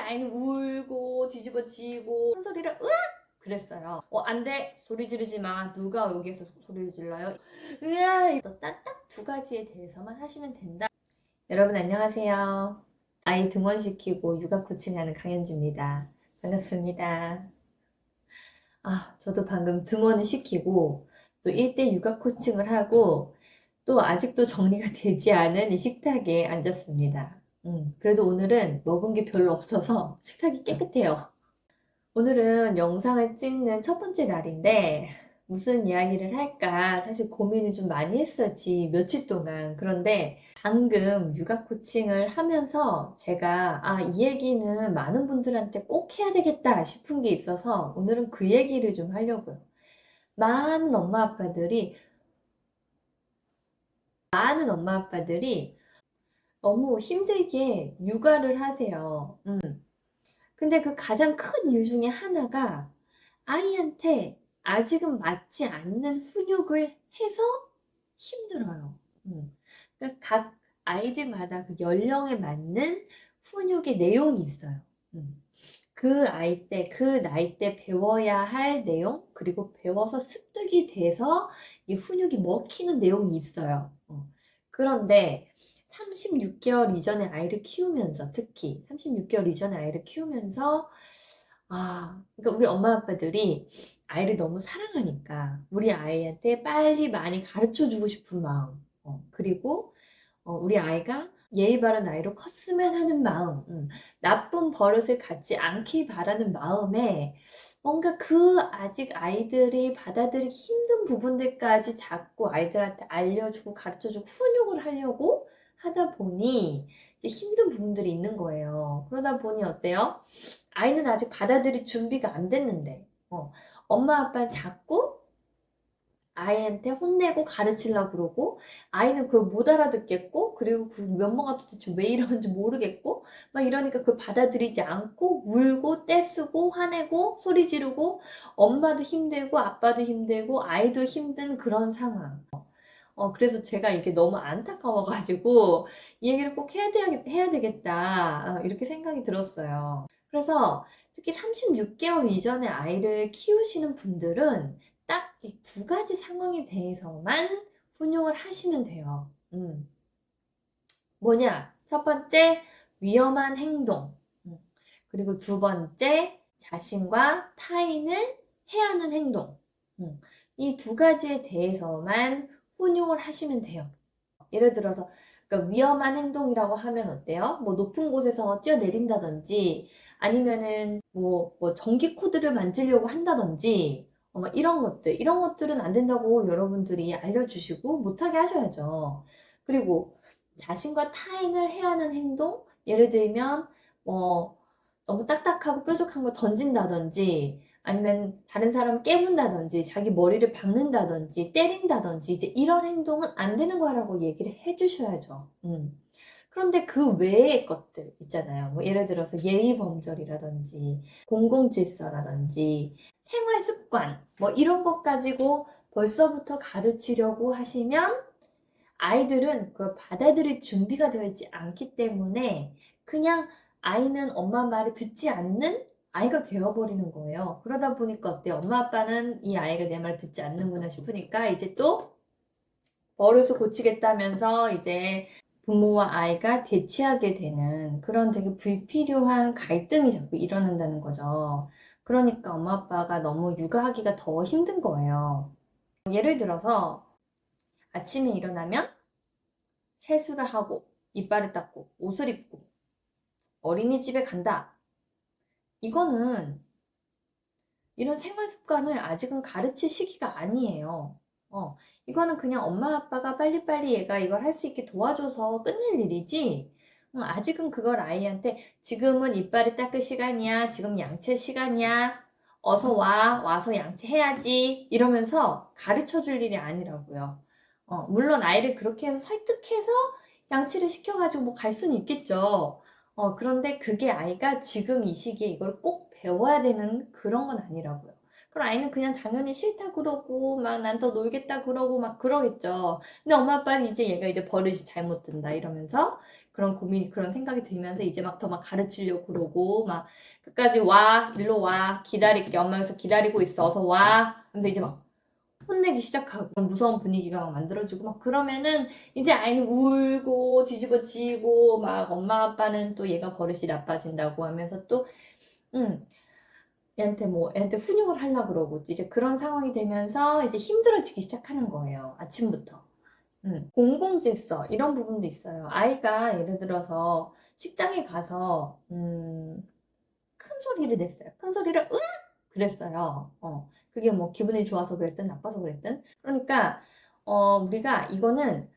아이는 울고 뒤집어지고 큰 소리를 으악! 그랬어요. 안 돼! 소리 지르지 마. 누가 여기에서 소리 질러요? 으악! 딱 두 가지에 대해서만 하시면 된다. 여러분 안녕하세요. 아이 등원시키고 육아 코칭하는 강현주입니다. 반갑습니다. 저도 방금 등원을 시키고 또 1대 육아 코칭을 하고 또 아직도 정리가 되지 않은 이 식탁에 앉았습니다. 그래도 오늘은 먹은 게 별로 없어서 식탁이 깨끗해요. 오늘은 영상을 찍는 첫 번째 날인데 무슨 이야기를 할까 사실 고민을 좀 많이 했었지 며칠 동안. 그런데 방금 육아 코칭을 하면서 제가 이 얘기는 많은 분들한테 꼭 해야 되겠다 싶은 게 있어서 오늘은 그 얘기를 좀 하려고요. 많은 엄마 아빠들이 너무 힘들게 육아를 하세요. 근데 그 가장 큰 이유 중에 하나가 아이한테 아직은 맞지 않는 훈육을 해서 힘들어요. 그러니까 각 아이들마다 그 연령에 맞는 훈육의 내용이 있어요. 그 아이 때, 그 나이 때 배워야 할 내용, 그리고 배워서 습득이 돼서 이 훈육이 먹히는 내용이 있어요. 그런데 36개월 이전에 아이를 키우면서, 특히 36개월 이전에 아이를 키우면서, 그러니까 우리 엄마 아빠들이 아이를 너무 사랑하니까 우리 아이한테 빨리 많이 가르쳐 주고 싶은 마음, 그리고 우리 아이가 예의 바른 아이로 컸으면 하는 마음, 나쁜 버릇을 갖지 않길 바라는 마음에 뭔가 그 아직 아이들이 받아들이기 힘든 부분들까지 자꾸 아이들한테 알려주고 가르쳐주고 훈육을 하려고 하다 보니 이제 힘든 부분들이 있는 거예요. 그러다 보니 어때요? 아이는 아직 받아들일 준비가 안 됐는데, 엄마 아빠는 자꾸 아이한테 혼내고 가르치려고 그러고, 아이는 그걸 못 알아듣겠고, 그리고 그 면모가 도대체 왜 이러는지 모르겠고, 막 이러니까 그걸 받아들이지 않고, 울고, 떼쓰고, 화내고, 소리 지르고, 엄마도 힘들고, 아빠도 힘들고, 아이도 힘든 그런 상황. 그래서 제가 이게 너무 안타까워가지고, 이 얘기를 꼭 해야 되겠다, 이렇게 생각이 들었어요. 그래서 특히 36개월 이전에 아이를 키우시는 분들은 딱 이 두 가지 상황에 대해서만 훈육을 하시면 돼요. 뭐냐? 첫 번째, 위험한 행동. 그리고 두 번째, 자신과 타인을 해하는 행동. 이 두 가지에 대해서만 훈육을 하시면 돼요. 예를 들어서 그러니까 위험한 행동이라고 하면 어때요? 뭐 높은 곳에서 뛰어내린다든지 아니면은 뭐 전기 코드를 만지려고 한다든지 이런 것들은 안 된다고 여러분들이 알려주시고 못하게 하셔야죠. 그리고 자신과 타인을 해하는 행동, 예를 들면 뭐 너무 딱딱하고 뾰족한 거 던진다든지 아니면 다른 사람 깨문다든지 자기 머리를 박는다든지 때린다든지 이제 이런 행동은 안 되는 거라고 얘기를 해주셔야죠. 그런데 그 외의 것들 있잖아요. 뭐 예를 들어서 예의 범절이라든지 공공질서라든지 생활 습관 뭐 이런 것 가지고 벌써부터 가르치려고 하시면 아이들은 그걸 받아들일 준비가 되어 있지 않기 때문에 그냥 아이는 엄마 말을 듣지 않는 아이가 되어버리는 거예요. 그러다 보니까 어때요? 엄마 아빠는 이 아이가 내 말 듣지 않는구나 싶으니까 이제 또 버릇을 고치겠다면서 이제 부모와 아이가 대치하게 되는 그런 되게 불필요한 갈등이 자꾸 일어난다는 거죠. 그러니까 엄마 아빠가 너무 육아하기가 더 힘든 거예요. 예를 들어서 아침에 일어나면 세수를 하고 이빨을 닦고 옷을 입고 어린이집에 간다. 이거는 이런 생활 습관을 아직은 가르칠 시기가 아니에요. 이거는 그냥 엄마 아빠가 빨리빨리 얘가 이걸 할 수 있게 도와줘서 끝낼 일이지. 아직은 그걸 아이한테 지금은 이빨을 닦을 시간이야. 지금 양치 시간이야. 어서 와서 양치해야지. 이러면서 가르쳐 줄 일이 아니라고요. 물론 아이를 그렇게 해서 설득해서 양치를 시켜가지고 뭐 갈 수는 있겠죠. 그런데 그게 아이가 지금 이 시기에 이걸 꼭 배워야 되는 그런 건 아니라고요. 그럼 아이는 그냥 당연히 싫다 그러고 막 난 더 놀겠다 그러고 막 그러겠죠. 근데 엄마 아빠는 이제 얘가 이제 버릇이 잘못 든다 이러면서 그런 고민, 그런 생각이 들면서 이제 막 더 막 가르치려고 그러고, 막 끝까지 와, 일로 와, 기다릴게. 엄마 여기서 기다리고 있어. 어서 와. 근데 이제 막 혼내기 시작하고 그런 무서운 분위기가 막 만들어지고 막 그러면은 이제 아이는 울고 뒤집어지고 막 엄마 아빠는 또 얘가 버릇이 나빠진다고 하면서 또 애한테 훈육을 하려고 그러고 이제 그런 상황이 되면서 이제 힘들어지기 시작하는 거예요. 아침부터. 공공질서 이런 부분도 있어요. 아이가 예를 들어서 식당에 가서 큰 소리를 냈어요. 큰 소리를 으악! 그랬어요. 그게 뭐 기분이 좋아서 그랬든 나빠서 그랬든. 그러니까 우리가 이거는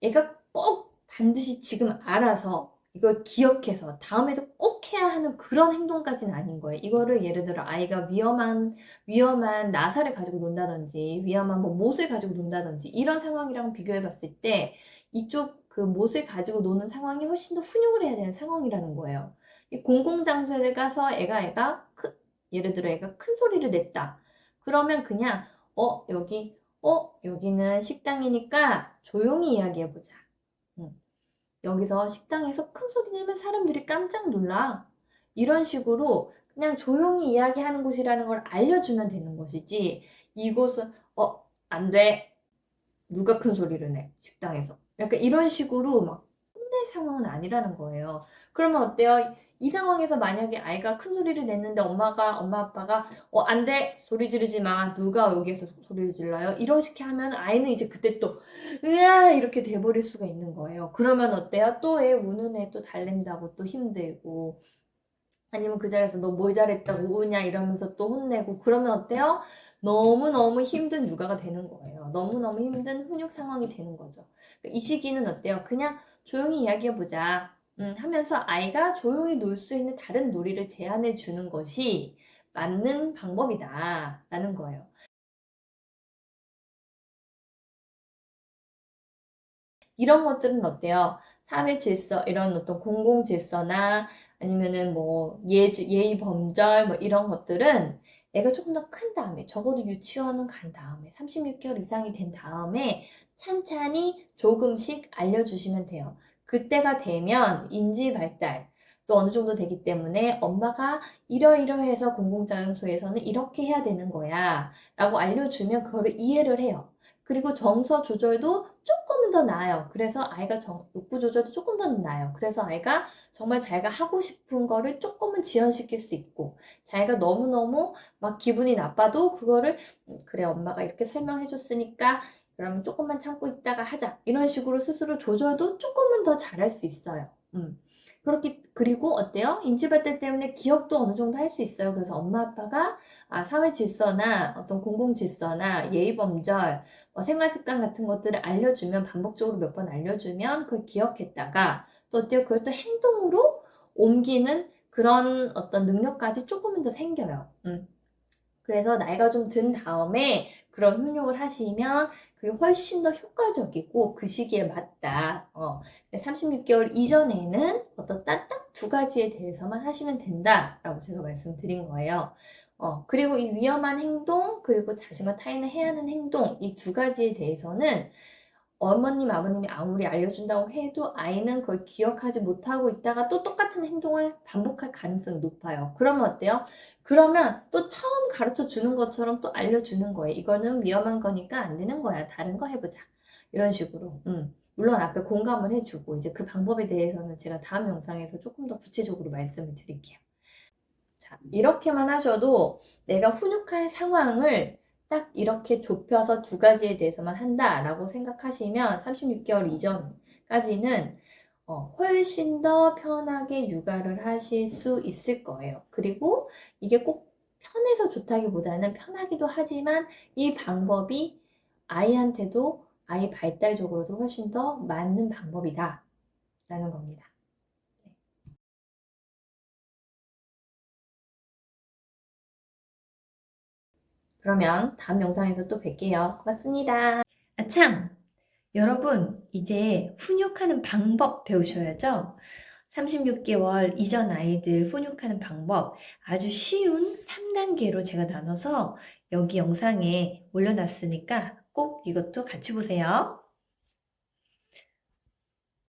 얘가 꼭 반드시 지금 알아서 이걸 기억해서 다음에도 꼭 해야 하는 그런 행동까지는 아닌 거예요. 이거를 예를 들어 아이가 위험한 나사를 가지고 논다든지 위험한 뭐 못을 가지고 논다든지 이런 상황이랑 비교해 봤을 때 이쪽 그 못을 가지고 노는 상황이 훨씬 더 훈육을 해야 되는 상황이라는 거예요. 이 공공장소에 가서 예를 들어 애가 큰 소리를 냈다. 그러면 그냥 여기는 식당이니까 조용히 이야기해보자. 여기서 식당에서 큰 소리 내면 사람들이 깜짝 놀라. 이런 식으로 그냥 조용히 이야기하는 곳이라는 걸 알려주면 되는 것이지, 이곳은, 안 돼. 누가 큰 소리를 내? 식당에서. 약간 이런 식으로 막 혼낼 상황은 아니라는 거예요. 그러면 어때요? 이 상황에서 만약에 아이가 큰 소리를 냈는데 엄마 아빠가 안 돼! 소리 지르지 마. 누가 여기에서 소리를 질러요? 이렇게 하면 아이는 이제 그때 또 으아! 이렇게 돼버릴 수가 있는 거예요. 그러면 어때요? 또 애 우는 애 또 달랜다고 또 힘들고, 아니면 그 자리에서 너 뭘 잘했다고 우냐 이러면서 또 혼내고, 그러면 어때요? 너무너무 힘든 육아가 되는 거예요. 너무너무 힘든 훈육 상황이 되는 거죠. 이 시기는 어때요? 그냥 조용히 이야기해보자 하면서 아이가 조용히 놀 수 있는 다른 놀이를 제안해 주는 것이 맞는 방법이다 라는 거예요. 이런 것들은 어때요? 사회 질서, 이런 어떤 공공 질서나 아니면은 뭐 예의 범절 뭐 이런 것들은 애가 조금 더 큰 다음에, 적어도 유치원은 간 다음에 36개월 이상이 된 다음에 찬찬히 조금씩 알려주시면 돼요. 그때가 되면 인지 발달 또 어느 정도 되기 때문에 엄마가 이러이러해서 공공장소에서는 이렇게 해야 되는 거야 라고 알려주면 그거를 이해를 해요. 그리고 정서 조절도 조금은 더 나아요. 그래서 아이가 욕구 조절도 조금 더 나아요. 그래서 아이가 정말 자기가 하고 싶은 거를 조금은 지연시킬 수 있고, 자기가 너무너무 막 기분이 나빠도 그거를 그래 엄마가 이렇게 설명해 줬으니까 그러면 조금만 참고 있다가 하자. 이런 식으로 스스로 조절도 조금은 더 잘할 수 있어요. 그리고 어때요? 인지발달 때문에 기억도 어느 정도 할 수 있어요. 그래서 엄마 아빠가 사회 질서나 어떤 공공 질서나 예의 범절, 생활 습관 같은 것들을 알려주면, 반복적으로 몇 번 알려주면 그걸 기억했다가 또 어때요? 그걸 또 행동으로 옮기는 그런 어떤 능력까지 조금은 더 생겨요. 그래서 나이가 좀 든 다음에 그런 훈육을 하시면 그게 훨씬 더 효과적이고 그 시기에 맞다. 36개월 이전에는 어떤 딱 두 가지에 대해서만 하시면 된다라고 제가 말씀드린 거예요. 그리고 이 위험한 행동, 그리고 자신과 타인을 해하는 행동, 이 두 가지에 대해서는 어머님, 아버님이 아무리 알려준다고 해도 아이는 그걸 기억하지 못하고 있다가 또 똑같은 행동을 반복할 가능성이 높아요. 그러면 어때요? 그러면 또 처음 가르쳐 주는 것처럼 또 알려주는 거예요. 이거는 위험한 거니까 안 되는 거야. 다른 거 해보자. 이런 식으로. 물론 앞에 공감을 해주고, 이제 그 방법에 대해서는 제가 다음 영상에서 조금 더 구체적으로 말씀을 드릴게요. 자, 이렇게만 하셔도 내가 훈육할 상황을 딱 이렇게 좁혀서 두 가지에 대해서만 한다라고 생각하시면 36개월 이전까지는 훨씬 더 편하게 육아를 하실 수 있을 거예요. 그리고 이게 꼭 편해서 좋다기보다는 편하기도 하지만 이 방법이 아이한테도 아이 발달적으로도 훨씬 더 맞는 방법이다 라는 겁니다. 그러면 다음 영상에서 또 뵐게요. 고맙습니다. 참! 여러분, 이제 훈육하는 방법 배우셔야죠? 36개월 이전 아이들 훈육하는 방법 아주 쉬운 3단계로 제가 나눠서 여기 영상에 올려놨으니까 꼭 이것도 같이 보세요.